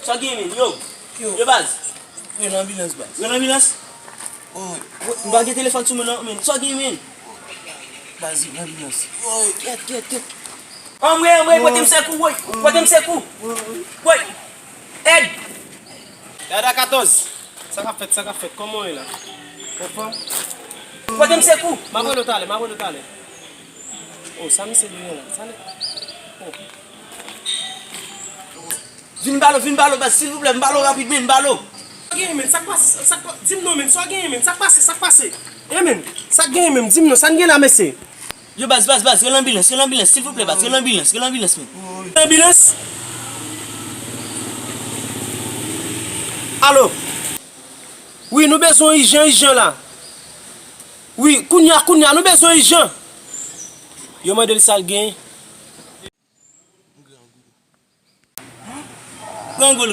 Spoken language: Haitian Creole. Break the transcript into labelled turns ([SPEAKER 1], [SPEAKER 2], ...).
[SPEAKER 1] So gen men, yo.
[SPEAKER 2] Yo.
[SPEAKER 1] Yo baz.
[SPEAKER 2] Yon ambulance bas.
[SPEAKER 1] Yon ambulance?
[SPEAKER 2] Oy.
[SPEAKER 1] Mba gen telefon sou men nan men. So gen men.
[SPEAKER 2] Baz yon ambulance.
[SPEAKER 1] Oy, get. Amwe, potem sekou, woy. Potem sekou. Woy. Ed.
[SPEAKER 3] Dada 14. Ça qu'a fait. Comment est là? Comprends?
[SPEAKER 1] Potem sekou.
[SPEAKER 3] Ma voulou tale. Oh, ça me c'est bien là. Ça oh.
[SPEAKER 1] Vin balo, bas, s'il vous plaît, mbalo rapide men, mbalo.
[SPEAKER 3] Gen men, ça passe. Dis-moi men, ça gen men, ça passe. Eh men, ça gen men, dis-moi, ça gen la messe.
[SPEAKER 1] Yo baz, yon ambulance, s'il vous plaît, bas, yon ambulance men.
[SPEAKER 3] Ambulance? Allô? Oui, nous besoin Ijan là. Oui, Kounia, nous besoin Ijan. Yo modèle sal gen.
[SPEAKER 1] Gangou.